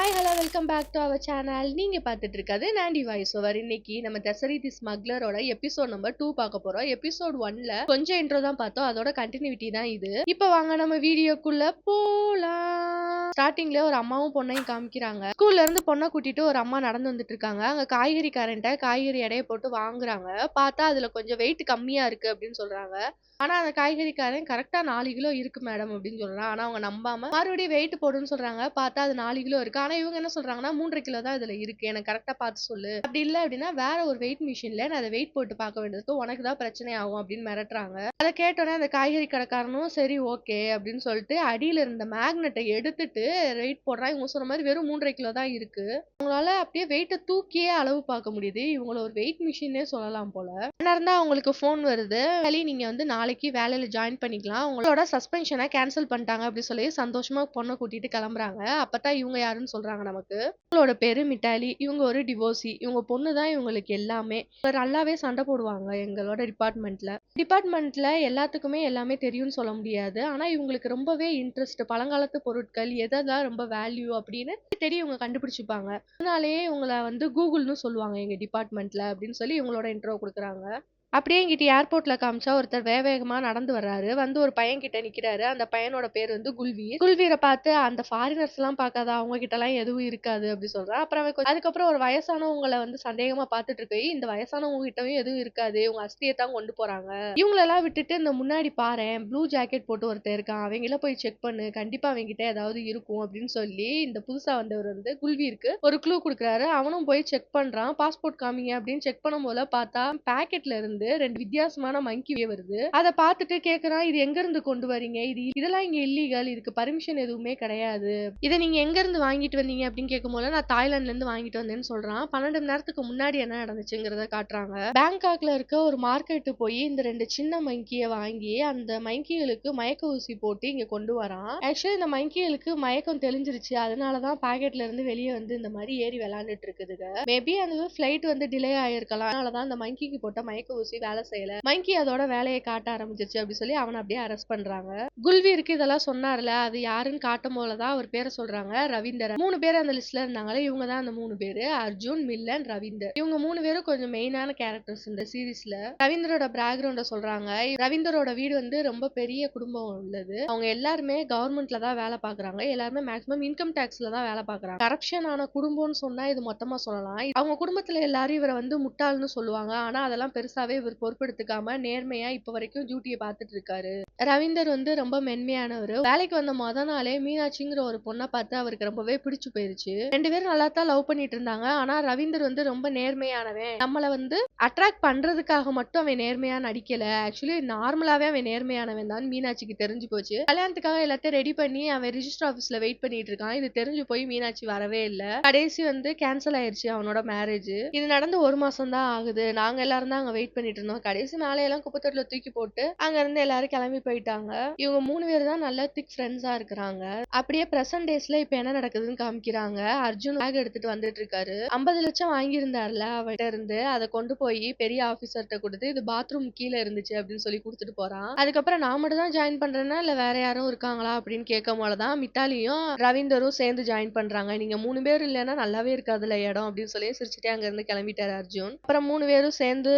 Hi hello welcome back to our channel. நீங்க பார்த்துட்டு இருக்கிறது நாண்டி வாய்ஸ் ஓவர். இன்னைக்கு நம்ம தசரி தி ஸ்மக்லரோட எபிசோட் நம்பர் 2 பார்க்க போறோம். எபிசோட் 1ல கொஞ்சம் இன்ட்ரோ தான் பார்த்தோம், அதோட கண்டினியூட்டி தான் இது. இப்போ வாங்க நம்ம வீடியோக்குள்ள போலாம். ஸ்டார்டிங்ல ஒரு அம்மாவும் பொண்ணையும் காமிக்கிறாங்க. ஸ்கூல்ல இருந்து பொண்ணை கூட்டிட்டு ஒரு அம்மா நடந்து வந்துட்டு இருக்காங்க. அங்க காய்கறிக்காரன்ட்ட காய்கறி எடையை போட்டு வாங்குறாங்க. பார்த்தா அதுல கொஞ்சம் வெயிட் கம்மியா இருக்கு அப்படின்னு சொல்றாங்க. ஆனா அந்த காய்கறிக்காரன் கரெக்டா 4 கிலோ இருக்கு மேடம் அப்படின்னு சொல்றான். ஆனா அவங்க நம்பாம மறுபடியும் வெயிட் போடுன்னு சொல்றாங்க. பார்த்தா அது 4 கிலோ இருக்கு. ஆனா இவங்க என்ன சொல்றாங்கன்னா 3.5 கிலோ தான் இதுல இருக்கு, எனக்கு கரெக்டா பார்த்து சொல்லு. அப்படி இல்ல அப்படின்னா வேற ஒரு வெயிட் மிஷின்ல நான் அதை வெயிட் போட்டு பார்க்க வேண்டியதுக்கு உனக்கு தான் பிரச்சனை ஆகும் அப்படின்னு மிரட்டுறாங்க. அதை கேட்டோன்னே அந்த காய்கறி கடைக்காரனும் சரி ஓகே அப்படின்னு சொல்லிட்டு அடியில இருந்த மேக்னெட்டை எடுத்துட்டு வெயிட் போடுறான். இவங்க சொன்ன மாதிரி வெறும் 3.5 கிலோ தான் இருக்கு. அவங்களால அப்படியே வெயிட்டை தூக்கியே அளவு பார்க்க முடியுது. இவங்கள ஒரு வெயிட் மிஷினே சொல்லலாம் போல. என்ன இருந்தா அவங்களுக்கு போன் வருது. நீங்க வந்து நாளைக்கு வேலையில ஜாயின் பண்ணிக்கலாம், உங்களோட சஸ்பென்ஷனை கேன்சல் பண்ணிட்டாங்க அப்படி சொல்லி சந்தோஷமா பொண்ணை கூட்டிட்டு கிளம்புறாங்க. அப்பதான் இவங்க யாருன்னு சொல்றாங்க நமக்கு. இவங்களோட பேரு மிட்டாலி. இவங்க ஒரு டிவோர்ஸி. இவங்க பொண்ணு தான் இவங்களுக்கு எல்லாமே. இவங்க நல்லாவே சண்டை போடுவாங்க எங்களோட டிபார்ட்மெண்ட்ல எல்லாத்துக்குமே எல்லாமே தெரியும்னு சொல்ல முடியாது. ஆனா இவங்களுக்கு ரொம்பவே இன்ட்ரெஸ்ட் பழங்காலத்து பொருட்கள் எதெல்லாம் ரொம்ப வேல்யூ அப்படின்னு தெரியும், இவங்க கண்டுபிடிச்சுப்பாங்க. அதனாலேயே இவங்களை வந்து கூகுள்னு சொல்லுவாங்க எங்க டிபார்ட்மெண்ட்ல அப்படின்னு சொல்லி இவங்களோட இன்ட்ரோ கொடுக்குறாங்க. அப்படியே இங்கிட்டு ஏர்போர்ட்ல காமிச்சா ஒருத்தர் வேகமா நடந்து வர்றாரு. வந்து ஒரு பையன் கிட்ட நிக்கிறாரு. அந்த பையனோட பேர் வந்து குல்வீர். குல்வீரை பார்த்து அந்த ஃபாரினர்ஸ் எல்லாம் பார்க்காதா, அவங்க கிட்ட எல்லாம் எதுவும் இருக்காது அப்படி சொல்றான். அப்புறம் அதுக்கப்புறம் ஒரு வயசானவங்களை வந்து சந்தேகமா பார்த்துட்டு இருக்கு. இந்த வயசானவங்க கிட்டவும் எதுவும் இருக்காது, இவங்க அஸ்தியை தான் கொண்டு போறாங்க. இவங்களெல்லாம் விட்டுட்டு இந்த முன்னாடி பாரேன் ப்ளூ ஜாக்கெட் போட்டு ஒருத்தர் இருக்கான், அவங்கள போய் செக் பண்ணு, கண்டிப்பா அவங்க கிட்ட ஏதாவது இருக்கும் அப்படின்னு சொல்லி இந்த புதுசா வந்தவர் வந்து குல்வீருக்கு ஒரு க்ளூ கொடுக்குறாரு. அவனும் போய் செக் பண்றான். பாஸ்போர்ட் காமிங்க அப்படின்னு செக் பண்ணும் போல பார்த்தா பாக்கெட்ல இருந்து 2 வித்தியாசமான மங்கி வருது. அதை பார்த்துட்டு கேக்குறான், இது எங்க இருந்து கொண்டு வரீங்க, இதெல்லாம் இங்க இல்லீகல், இதுக்கு பர்மிஷன் எதுவுமே கிடையாது, இதை நீங்க எங்க இருந்து வாங்கிட்டு வந்தீங்க அப்படின்னு கேட்கும் போது நான் தாய்லாந்துல இருந்து வாங்கிட்டு வந்தேன்னு சொல்றான். 12 மணி நேரத்துக்கு முன்னாடி என்ன நடந்துச்சுங்கிறத காட்டுறாங்க. பேங்காக்ல இருக்க ஒரு மார்க்கெட்டு போய் இந்த 2 சின்ன மங்கிய வாங்கி அந்த மங்கிகளுக்கு மயக்க ஊசி போட்டு இங்க கொண்டு வரான். ஆக்சுவலி இந்த மங்கிகளுக்கு மயக்கம் தெளிஞ்சிருச்சு, அதனாலதான் பாக்கெட்ல இருந்து வெளியே வந்து இந்த மாதிரி ஏறி விளையாண்டுட்டு இருக்குதுங்க. மேபி அந்த ஃபிளைட் வந்து டிலே ஆயிருக்கலாம், அதனாலதான் அந்த மங்கிக்கு போட்ட மயக்க ஊசி வேலை செய்யல, மங்கி அதோட வேலையை காட்ட ஆரம்பிச்சிருச்சு அப்படி சொல்லி அவனை அப்படியே அரெஸ்ட் பண்றாங்க. குல்வீருக்கு இதெல்லாம் சொன்னார்ல, அது யாருன்னு காட்டும் போலதான் அவர் பேரை சொல்றாங்க, ரவீந்தர். 3 பேர் அந்த லிஸ்ட்ல இருந்தாங்களே, இவங்க தான் அந்த 3 பேரு, அர்ஜுன், மில்லன், ரவீந்தர். இவங்க 3 பேரும் கொஞ்சம் மெயினான கேரக்டர்ஸ் இந்த சீரீஸ்ல. ரவீந்தரோட பேக்ரவுண்ட சொல்றாங்க. ரவீந்தரோட வீடு வந்து ரொம்ப பெரிய குடும்பம் உள்ளது. அவங்க எல்லாருமே கவர்மெண்ட்ல தான் வேலை பாக்குறாங்க. எல்லாருமே மேக்ஸிமம் இன்கம் டாக்ஸ்ல தான் வேலை பாக்குறாங்க. கரப்ஷன் ஆன குடும்பம்னு சொன்னா இது மொத்தமா சொல்லலாம். அவங்க குடும்பத்துல எல்லாரும் இவரை வந்து முட்டாள்னு சொல்லுவாங்க. ஆனா அதெல்லாம் பெருசாவே இவர் பொறுப்பெடுத்துக்காம நேர்மையா இப்ப வரைக்கும் டியூட்டியை பார்த்துட்டு இருக்காரு. ரவீந்தர் வந்து ரொம்ப மென்மையானவர். வேலைக்கு வந்த நாளே மீனாட்சிங்கிற ஒரு பொண்ணை பார்த்து அவருக்கு ரொம்பவே பிடிச்சு போயிருச்சு. 2 பேரும் நல்லா தான் லவ் பண்ணிட்டு இருந்தாங்க. ஆனா ரவீந்தர் வந்து ரொம்ப நேர்மையானவன், நம்மள வந்து அட்ராக்ட் பண்றதுக்காக மட்டும் அவன் நேர்மையா நடிக்கல, ஆக்சுவலி நார்மலாவே அவன் நேர்மையானவன் தான் மீனாட்சிக்கு தெரிஞ்சு போச்சு. கல்யாணத்துக்காக எல்லாத்தையும் ரெடி பண்ணி அவன் ரிஜிஸ்டர் ஆபீஸ்ல வெயிட் பண்ணிட்டு இருக்கான். இது தெரிஞ்சு போய் மீனாட்சி வரவே இல்ல. கடைசி வந்து கேன்சல் ஆயிருச்சு அவனோட மேரேஜ். இது நடந்து 1 மாசம் தான் ஆகுது. நாங்க எல்லாரும் தான் அங்க வெயிட் பண்ணிட்டு இருந்தோம். கடைசி மேலையெல்லாம் குப்பத்தொட்டில தூக்கி போட்டு அங்க இருந்து எல்லாரும் கிளம்பி போயிட்டாங்க. இவங்க 3 பேர் தான் நல்ல திக் ஃப்ரெண்ட்ஸா இருக்கிறாங்க. அப்படியே பிரசன்ட் டேஸ்ல இப்ப என்ன நடக்குதுன்னு காமிக்கிறாங்க. அர்ஜுன் பேக் எடுத்துட்டு வந்துட்டு இருக்காரு. 50 லட்சம் வாங்கியிருந்தாருல அவர்கிட்ட இருந்து, அதை கொண்டு போய் பெரிய ஆபீசர்கிட்ட கொடுத்து இது பாத்ரூம் கீழே இருந்துச்சு அப்படின்னு சொல்லி கொடுத்துட்டு போறான். அதுக்கப்புறம் நான் மட்டும் தான் ஜாயின் பண்றேன்னா இல்ல வேற யாரும் இருக்காங்களா அப்படின்னு கேட்கும் போலதான் மித்தாலியும் ரவீந்தரும் சேர்ந்து ஜாயின் பண்றாங்க. நீங்க 3 பேர் இல்லைன்னா நல்லாவே இருக்காதுல இடம் அப்படின்னு சொல்லி சிரிச்சுட்டே அங்க இருந்து கிளம்பிட்டாரு அர்ஜுன். அப்புறம் 3 பேரும் சேர்ந்து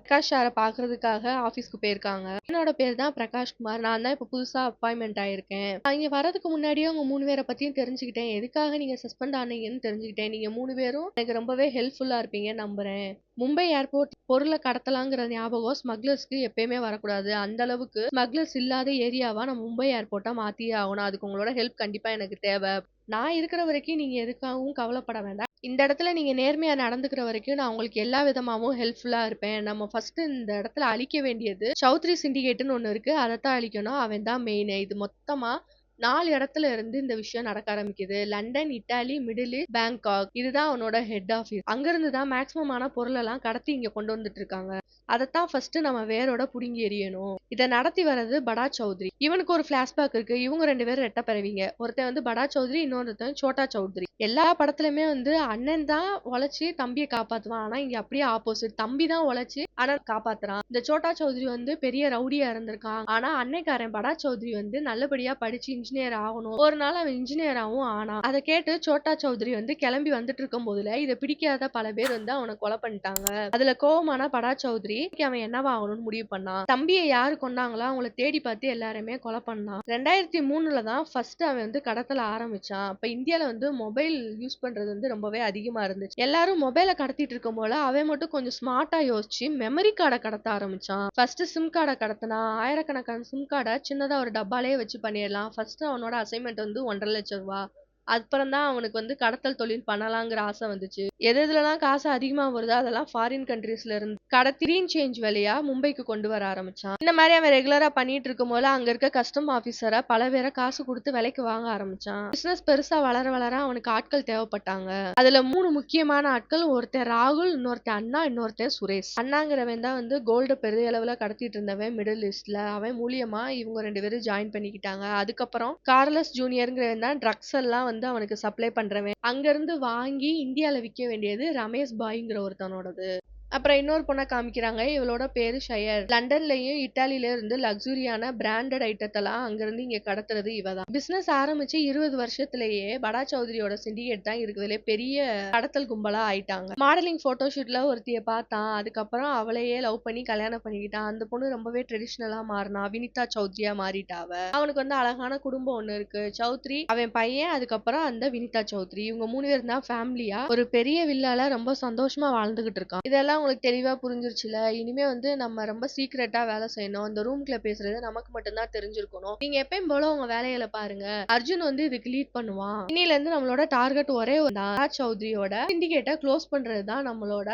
பிரகாஷ் சாரை பாக்குறதுக்காக ஆபீஸ்க்கு போயிருக்காங்க. என்னோட பேர் தான் பிரகாஷ் குமார், நான் தான் இப்ப புதுசா அப்பாயின்மெண்ட் ஆயிருக்கேன். இங்க வரதுக்கு முன்னாடியே உங்க 3 பேரை பத்தியும் தெரிஞ்சுக்கிட்டேன், எதுக்காக நீங்க சஸ்பெண்ட் ஆனீங்கன்னு தெரிஞ்சுக்கிட்டேன். நீங்க 3 பேரும் எனக்கு ரொம்பவே ஹெல்ப்ஃபுல்லா இருப்பீங்க நம்புறேன். மும்பை ஏர்போர்ட் பொருளை கடத்தலாங்கிற ஞாபகம் ஸ்மக்லர்ஸ்க்கு எப்பயுமே வரக்கூடாது. அந்த அளவுக்கு ஸ்மக்லர்ஸ் இல்லாத ஏரியாவா நம்ம மும்பை ஏர்போர்ட்டா மாத்தியே ஆகணும். அதுக்கு உங்களோட ஹெல்ப் கண்டிப்பா எனக்கு தேவை. நான் இருக்கிற வரைக்கும் நீங்க எதுக்காகவும் கவலைப்பட வேண்டாம். இந்த இடத்துல நீங்க நேர்மையா நடந்துக்கிற வரைக்கும் நான் உங்களுக்கு எல்லா விதமாவும் ஹெல்ப்ஃபுல்லா இருப்பேன். நம்ம ஃபர்ஸ்ட் இந்த இடத்துல அழிக்க வேண்டியது சௌத்ரி சிண்டிகேட்னு ஒண்ணு இருக்கு, அதைத்தான் அழிக்கணும். அவன் தான் மெயின். இது மொத்தமா 4 இடத்துல இருந்து இந்த விஷயம் நடக்க ஆரம்பிக்குது. London, Italy, Middle East, Bangkok. இதுதான் அவனோட ஹெட் ஆபீஸ். அங்க இருந்து தான் மேக்ஸிமமான பொருள் எல்லாம் கடத்தி இங்க கொண்டு வந்துட்டு இருக்காங்க. அதைத்தான் ஃபர்ஸ்ட் நம்ம வேரோட புடுங்கி எறியணும். இதை நடத்தி வர்றது படா சௌத்ரி. இவனுக்கு ஒரு பிளாஷ்பேக் இருக்கு. இவங்க 2 பேரும் ரெட்ட பிறவிங்க. ஒருத்தன் வந்து படா சௌத்ரி, இன்னொருத்தன் சோட்டா சௌத்ரி. எல்லா படத்துலயுமே வந்து அண்ணன் தான் உழைச்சி தம்பியை காப்பாத்துவான். ஆனா இங்க அப்படியே ஆப்போசிட். தம்பி தான் உழைச்சி அண்ணன் காப்பாத்துறான். இந்த சோட்டா சௌத்ரி வந்து பெரிய ரவுடியா இருந்திருக்கான். ஆனா அன்னைக்காரன் படா சௌத்ரி வந்து நல்லபடியா படிச்சு இன்ஜினியர் ஆகணும். ஒரு நாள் அவன் இன்ஜினியராகவும் ஆனான். அதை கேட்டு சோட்டா சௌத்ரி வந்து கிளம்பி வந்துட்டு இருக்கும் போதுல இதை பிடிக்காத பல பேர் வந்து அவனை கொலை பண்ணிட்டாங்க. அதுல கோவமான படா சௌத்ரி அவன் என்னவாகணும்னு முடிவு பண்ணான். தம்பியை யாரு கொண்டாங்களோ அவங்கள தேடி பார்த்து எல்லாருமே கொலை பண்ணான். 2003 தான் ஃபர்ஸ்ட் அவன் வந்து கடத்தல ஆரம்பிச்சான். அப்ப இந்தியால வந்து மொபைல் யூஸ் பண்றது வந்து ரொம்பவே அதிகமா இருந்துச்சு. எல்லாரும் மொபைலை கடத்திட்டு இருக்கும் போல அவன் மட்டும் கொஞ்சம் ஸ்மார்ட்டா யோசிச்சு மெமரி கார்டை கடத்த ஆரம்பிச்சான். ஃபர்ஸ்ட் சிம் கார்டை கடத்தினா. ஆயிரக்கணக்கான சிம் கார்டை சின்னதா ஒரு டப்பாலே வச்சு பண்ணிடலாம். ஃபர்ஸ்ட் அவனோட அசைன்மெண்ட் வந்து 1,50,000 ரூபாய். அப்புறம் தான் அவனுக்கு வந்து கடத்தல் தொழில் பண்ணலாங்கிற ஆசை வந்துச்சு. எதுலாம் காசு அதிகமா வருதோ அதெல்லாம் ஃபாரின் கண்ட்ரீஸ்ல இருந்து கடத்தி கிரீன் சேஞ்ச் வழியா மும்பைக்கு கொண்டு வர ஆரம்பிச்சான். இந்த மாதிரி அவன் ரெகுலரா பண்ணிட்டு இருக்கும் போது அங்க இருக்க கஸ்டம் ஆபீசரை பல பேரை காசு கொடுத்து விலைக்கு வாங்க ஆரம்பிச்சான். பிசினஸ் பெருசா வளர வளர அவனுக்கு ஆட்கள் தேவைப்பட்டாங்க. அதுல 3 முக்கியமான ஆட்கள். ஒருத்தர் ராகுல், இன்னொருத்தர் அண்ணா, இன்னொருத்தர் சுரேஷ். அண்ணாங்கிறவன் தான் வந்து கோல்டு பெரிய அளவுல கடத்திட்டு இருந்தவன் மிடில் ஈஸ்ட்ல. அவன் மூலியமா இவங்க 2 பேரும் ஜாயின் பண்ணிக்கிட்டாங்க. அதுக்கப்புறம் கார்லஸ் ஜூனியர்ங்கிறவன் தான் ட்ரக்ஸ் எல்லாம் வந்து அவனுக்கு சப்ளை பண்றவன். அங்க இருந்து வாங்கி இந்தியால விற்க வேண்டியது ரமேஷ் பாய்ங்கிற ஒருத்தனோடது. அப்புறம் இன்னொரு பொண்ணை காமிக்கிறாங்க. இவளோட பேரு ஷயர். லண்டன்லயும் இட்டாலியில இருந்து லக்ஸுரியான பிராண்டட் ஐட்டத்தெல்லாம் அங்கிருந்து இங்க கடத்துறது இவதான். பிசினஸ் ஆரம்பிச்சு 20 வருஷத்திலேயே படா சௌத்ரியோட சிண்டிகேட் தான் இருக்கிறதுல பெரிய கடத்தல் கும்பலா ஆயிட்டாங்க. மாடலிங் போட்டோஷூட்ல ஒருத்திய பார்த்தான். அதுக்கப்புறம் அவளையே லவ் பண்ணி கல்யாணம் பண்ணிக்கிட்டான். அந்த பொண்ணு ரொம்பவே ட்ரெடிஷ்னலா மாறினா. வினிதா சௌத்ரியா மாறிட்டாவ. அவனுக்கு வந்து அழகான குடும்பம் ஒண்ணு இருக்கு. சௌத்ரி, அவன் பையன், அதுக்கப்புறம் அந்த வினிதா சௌத்ரி. இவங்க 3 பேரும் தான் ஃபேமிலியா ஒரு பெரிய வில்லால ரொம்ப சந்தோஷமா வாழ்ந்துகிட்டு இருக்கான். இதெல்லாம் உங்களுக்கு தெளிவா புரிஞ்சிருச்சுல. இனிமே வந்து நம்ம ரொம்ப சீக்ரெட்டா வேலை செய்யணும். இந்த ரூம்குள்ள பேசுறது நமக்கு மட்டும்தான் தெரிஞ்சிருக்கணும். நீங்க எப்பயும் போல உங்க வேலைகளை பாருங்க. அர்ஜுன் வந்து இதுக்கு லீட் பண்ணுவான். இன்னில இருந்து நம்மளோட டார்கெட் ஒரே ராஜ் சௌத்ரியோட சிண்டிகேட்டை க்ளோஸ் பண்றதுதான் நம்மளோட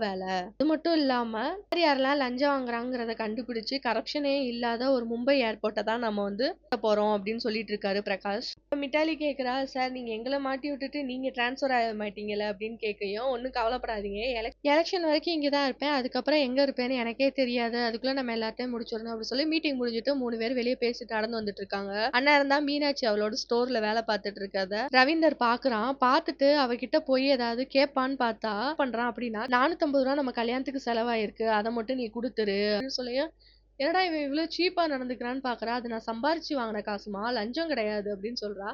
வேலை. அது மட்டும் இல்லாம யாரெல்லாம் லஞ்சம் வாங்குறாங்கிறத கண்டுபிடிச்சு கரப்ஷனே இல்லாத ஒரு மும்பை ஏர்போர்ட்டை தான் நம்ம வந்து போறோம் அப்படின்னு சொல்லிட்டு இருக்காரு பிரகாஷ். மிட்டாலி கேக்குறா, சார் நீங்க எங்களை மாட்டி விட்டுட்டு நீங்க டிரான்ஸ்பர் ஆக மாட்டீங்கல்ல அப்படின்னு கேட்கையும், ஒன்னும் கவலைப்படாதீங்க, எலெக்ஷன் வரைக்கும் இங்கதான் இருப்பேன். அதுக்கப்புறம் எங்க இருப்பேன்னு எனக்கே தெரியாது. அதுக்குள்ள நம்ம எல்லாத்தையும் முடிச்சிடணும் அப்படின்னு சொல்லி மீட்டிங் முடிஞ்சிட்டு 3 பேர் வெளியே பேசிட்டு நடந்து வந்துட்டு இருக்காங்க. அண்ணா இருந்தா மீனாட்சி அவளோட ஸ்டோர்ல வேலை பார்த்துட்டு இருக்கத ரவீந்தர் பாக்குறான். பார்த்துட்டு அவகிட்ட போய் ஏதாவது கேட்பான்னு பார்த்தா பண்றான் அப்படின்னா, 450 ரூபா நம்ம கல்யாணத்துக்கு செலவாயிருக்கு, அதை மட்டும் நீ கொடுத்துரு அப்படின்னு சொல்லி, என்னடா இவன் இவ்வளவு சீப்பா நடந்துக்கிறான்னு பாக்குறா. அது நான் சம்பாரிச்சு வாங்கின காசுமா, லஞ்சம் கிடையாது அப்படின்னு சொல்றா.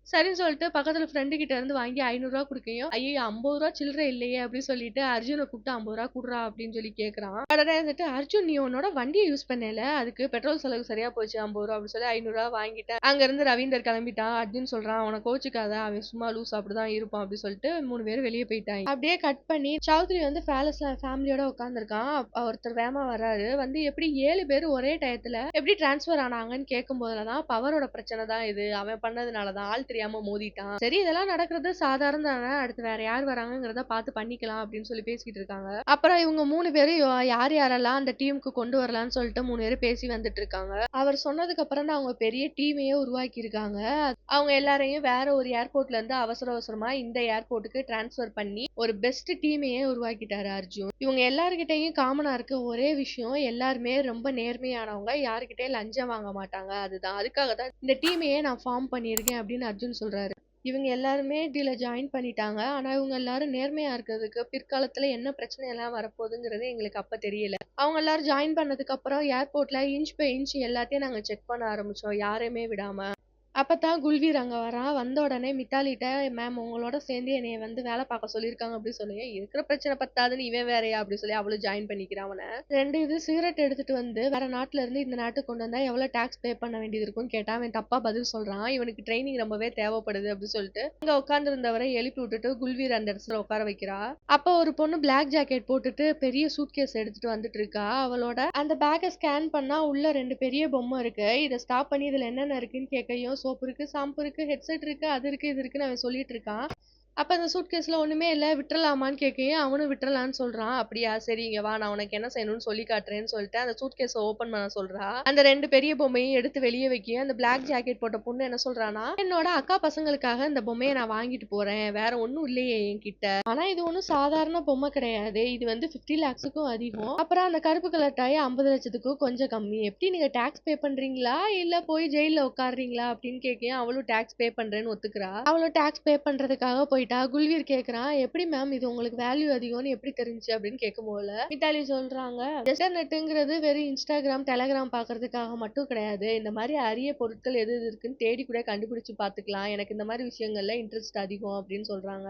சரின்னு சொல்லிட்டு பக்கத்துல ஃப்ரெண்டு கிட்ட இருந்து வாங்கி 500 ரூபா குடுக்கையும், ஐயோ 50 ரூபா சில்லறை இல்லையே அப்படின்னு சொல்லிட்டு அர்ஜுனை கூப்பிட்டு 50 ரூபா குடுறா அப்படின்னு சொல்லி கேக்குறான். உடனே வந்துட்டு, அர்ஜுன் நீ உன்னோட வண்டியை யூஸ் பண்ணல, அதுக்கு பெட்ரோல் செலவு சரியா போச்சு 50 ரூபா அப்படின்னு சொல்லி 500 ரூபா வாங்கிட்டேன். அங்க இருந்து ரவீந்தர் கிளம்பிட்டான். அர்ஜுன் சொல்றான், அவனை கோச்சிக்காத, அவன் சும்மா லூஸ் அப்படிதான் இருப்பான் அப்படின்னு சொல்லிட்டு 3 பேரும் வெளியே போயிட்டாங்க. அப்படியே கட் பண்ணி சௌத்ரி வந்து பேலஸ்ல ஃபேமிலியோட உட்காந்துருக்கான். ஒருத்தர் வேமா வர்றாரு. வந்து எப்படி 7 பேர் ஒரே டயத்துல எப்படி டிரான்ஸ்பர் ஆனாங்கன்னு கேட்கும் போதுலதான் பவரோட பிரச்சனை தான் இது, அவன் பண்ணதுனாலதான், ஆள் தெரியாம மோதிட்டான். சரி இதெல்லாம் நடக்கிறது சாதாரண தானே, அடுத்து வேற யார் வராங்கிறத பார்த்து பண்ணிக்கலாம் அப்படின்னு சொல்லி பேசிட்டு இருக்காங்க. அப்புறம் இவங்க 3 பேரும் யார் யாரெல்லாம் அந்த டீமுக்கு கொண்டு வரலாம்னு சொல்லிட்டு 3 பேரும் பேசி வந்துட்டு இருக்காங்க. அவர் சொன்னதுக்கு அப்புறம் தான் அவங்க பெரிய டீமையே உருவாக்கி இருக்காங்க. அவங்க எல்லாரையும் வேற ஒரு ஏர்போர்ட்ல இருந்து அவசர அவசரமா இந்த ஏர்போர்ட்டுக்கு டிரான்ஸ்பர் பண்ணி ஒரு பெஸ்ட் டீமையே உருவாக்கிட்டாரு அர்ஜுன். இவங்க எல்லார்கிட்டையும் காமனா இருக்க ஒரே விஷயம், எல்லாருமே ரொம்ப நேர்மையானவங்க, யாருக்கிட்டையும் லஞ்சம் வாங்க மாட்டாங்க. அதுதான், அதுக்காக தான் இந்த டீமையே நான் ஃபார்ம் பண்ணியிருக்கேன் அப்படின்னு அர்ஜுன் சொல்றாரு. இவங்க எல்லாருமே இதுல ஜாயின் பண்ணிட்டாங்க. ஆனா இவங்க எல்லாரும் நேர்மையா இருக்கிறதுக்கு பிற்காலத்துல என்ன பிரச்சனை எல்லாம் வரப்போகுதுங்கிறது எங்களுக்கு அப்ப தெரியல. அவங்க எல்லாரும் ஜாயின் பண்ணதுக்கு அப்புறம் ஏர்போர்ட்ல இன்ச் பை இன்ச் எல்லாத்தையும் நாங்க செக் பண்ண ஆரம்பிச்சோம், யாரையுமே விடாம. அப்பதான் குல்வீர் அங்க வரான். வந்த உடனே மித்தாலிட்ட, மேம் உங்களோட சேர்ந்து என்னைய வந்து வேலை பார்க்க சொல்லியிருக்காங்க அப்படின்னு சொல்லி, இருக்கிற பிரச்சனை பத்தாதுன்னு இவன் வேறையா அப்படி சொல்லி அவளும் ஜாயின் பண்ணிக்கிறான். அவனை 2 இது சிகரெட் எடுத்துட்டு வந்து வேற நாட்டுல இருந்து இந்த நாட்டுக்கு கொண்டு வந்தா எவ்வளவு டாக்ஸ் பே பண்ண வேண்டியது இருக்கும்னு கேட்டா அவன் தப்பா பதில் சொல்றான். இவனுக்கு ட்ரைனிங் ரொம்பவே தேவைப்படுது அப்படின்னு சொல்லிட்டு அங்க உட்கார்ந்து இருந்தவரை எழுப்பி விட்டுட்டு குல்வீர் அந்த இடத்துல உட்கார வைக்கிறா. அப்ப ஒரு பொண்ணு பிளாக் ஜாக்கெட் போட்டுட்டு பெரிய சூட்கேஸ் எடுத்துட்டு வந்துட்டு இருக்கா. அவளோட அந்த பேக்கை ஸ்கேன் பண்ணா உள்ள 2 பெரிய பொம்மை இருக்கு. இதை ஸ்டாப் பண்ணி இதுல என்னென்ன இருக்குன்னு கேட்கையும், சோப்பு இருக்கு, ஷாம்பு இருக்கு, ஹெட்செட் இருக்கு, அது இருக்கு, இது இருக்குன்னு அவன் சொல்லிட்டு இருக்கான். அப்ப அந்த சூட்கேஸ்ல ஒண்ணுமே இல்ல. விட்டுறலாமான்னு கேட்கயும், அவனும் விட்டுறலான்னு சொல்றான். "அப்படியா? சரி இங்க வா. நான் உனக்கு என்ன செய்யணும்னு சொல்லி காட்டுறேன்னு" சொல்லிட்டு அந்த சூட்கேஸ ஓப்பன் பண்ண சொல்றா. அந்த 2 பெரிய பொம்மையும் எடுத்து வெளிய வைக்கயும், அந்த பிளாக் ஜாக்கெட் போட்ட பொண்ணு என்ன சொல்றான்னா, "என்னோட அக்கா பசங்களுக்காக இந்த பொம்மைய நான் வாங்கிட்டு போறேன். வேற ஒண்ணும் இல்லையே என்கிட்ட. ஆனா இது ஒண்ணும் சாதாரண பொம்மை கிடையாது. இது வந்து 50 லேக்ஸுக்கும் அதிகம். அப்புறம் அந்த கருப்பு கலர் டாய் 50 லட்சத்துக்கும் கொஞ்சம் கம்மி. எப்படி நீங்க டாக்ஸ் பே பண்றீங்களா? இல்ல போய் ஜெயில்ல உட்காருறீங்களா?" அப்படின்னு கேட்கயும், அவளும் டாக்ஸ் பே பண்றேன்னு ஒத்துக்கிறா. அவளும் டாக்ஸ் பே பண்றதுக்காக போயிட்டா. குல்வீர் கேட்கறான், "எப்படி மேம் இது உங்களுக்கு வேல்யூ அதிகம்னு எப்படி தெரிஞ்சுச்சு?" அப்படின்னு கேட்கும்போது, மித்தாலி சொல்றாங்க, "இன்டர்நெட்டுங்கிறது வெறும் இன்ஸ்டாகிராம், டெலகிராம் பார்க்கறதுக்காக மட்டும் கிடையாது. இந்த மாதிரி அரிய பொருட்கள் எது எது இருக்குன்னு தேடி கூட கண்டுபிடிச்சு பார்த்துக்கலாம். எனக்கு இந்த மாதிரி விஷயங்கள்ல இன்ட்ரெஸ்ட் அதிகம்" அப்படின்னு சொல்றாங்க.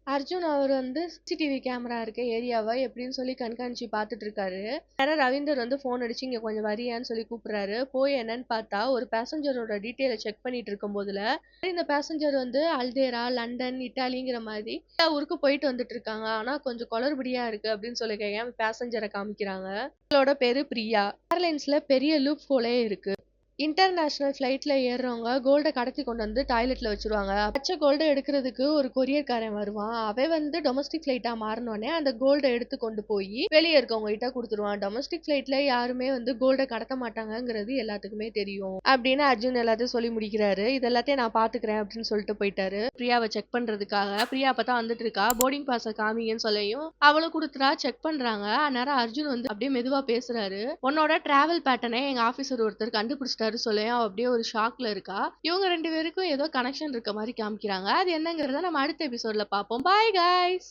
அர்ஜுன் அவர் வந்து சிசிடிவி கேமரா இருக்க ஏரியாவை எப்படின்னு சொல்லி கண்காணிச்சு பார்த்துட்டு இருக்காரு. நேரம் ரவீந்தர் வந்து ஃபோன் அடிச்சு இங்க கொஞ்சம் வரியான்னு சொல்லி கூப்பிடுறாரு. போய் என்னன்னு பார்த்தா ஒரு பேசஞ்சரோட டீட்டெயிலை செக் பண்ணிட்டு இருக்கும் போதுல இந்த பேசஞ்சர் வந்து அல்தேரா, லண்டன், இட்டாலிங்கிற மாதிரி எல்லா ஊருக்கு போயிட்டு வந்துட்டு இருக்காங்க. ஆனா கொஞ்சம் குளறுபடியா இருக்கு அப்படின்னு சொல்லி கேட்க பேசஞ்சரை காமிக்கிறாங்க. அவளோட பேரு பிரியா. ஏர்லைன்ஸ்ல பெரிய லூப் ஹோலே இருக்கு. இன்டர்நேஷனல் ஃப்ளைட்ல ஏறுறவங்க கோல்ட கடத்தி கொண்டு வந்து டாய்லெட்ல வச்சுருவாங்க. பச்சை கோல்ட எடுக்கிறதுக்கு ஒரு கொரியர்காரன் வருவான். அவன் வந்து டொமஸ்டிக் ஃப்ளைட்டா மாறினோடனே அந்த கோல்ட எடுத்து கொண்டு போய் வெளியே இருக்கவங்க கிட்ட கொடுத்துருவான். டொமஸ்டிக் ஃப்ளைட்ல யாருமே வந்து கோல்ட கடத்த மாட்டாங்கங்கிறது எல்லாத்துக்குமே தெரியும் அப்படின்னு அர்ஜுன் எல்லாத்தையும் சொல்லி முடிக்கிறாரு. இது எல்லாத்தையும் நான் பாத்துக்கிறேன் அப்படின்னு சொல்லிட்டு போயிட்டாரு. பிரியாவை செக் பண்றதுக்காக. பிரியா அப்பதான் வந்துட்டு இருக்கா. போர்டிங் பாஸை காமிங்கன்னு சொல்லியும் அவளும் கொடுத்துட்டா. செக் பண்றாங்க. அந்நேரம் அர்ஜுன் வந்து அப்படியே மெதுவா பேசுறாரு. உன்னோட டிராவல் பேட்டர்னை எங்க ஆபீசர் ஒருத்தர் கண்டுபிடிச்சிட்டாரு சொல்லேன். அவ அப்படியே ஒரு ஷாக்ல இருக்கா. இவங்க 2 பேருக்கும் ஏதோ கனெக்ஷன் இருக்க மாதிரி காமிக்கிறாங்க. அது என்னங்கிறத நம்ம அடுத்த எபிசோட்ல பார்ப்போம். Bye guys.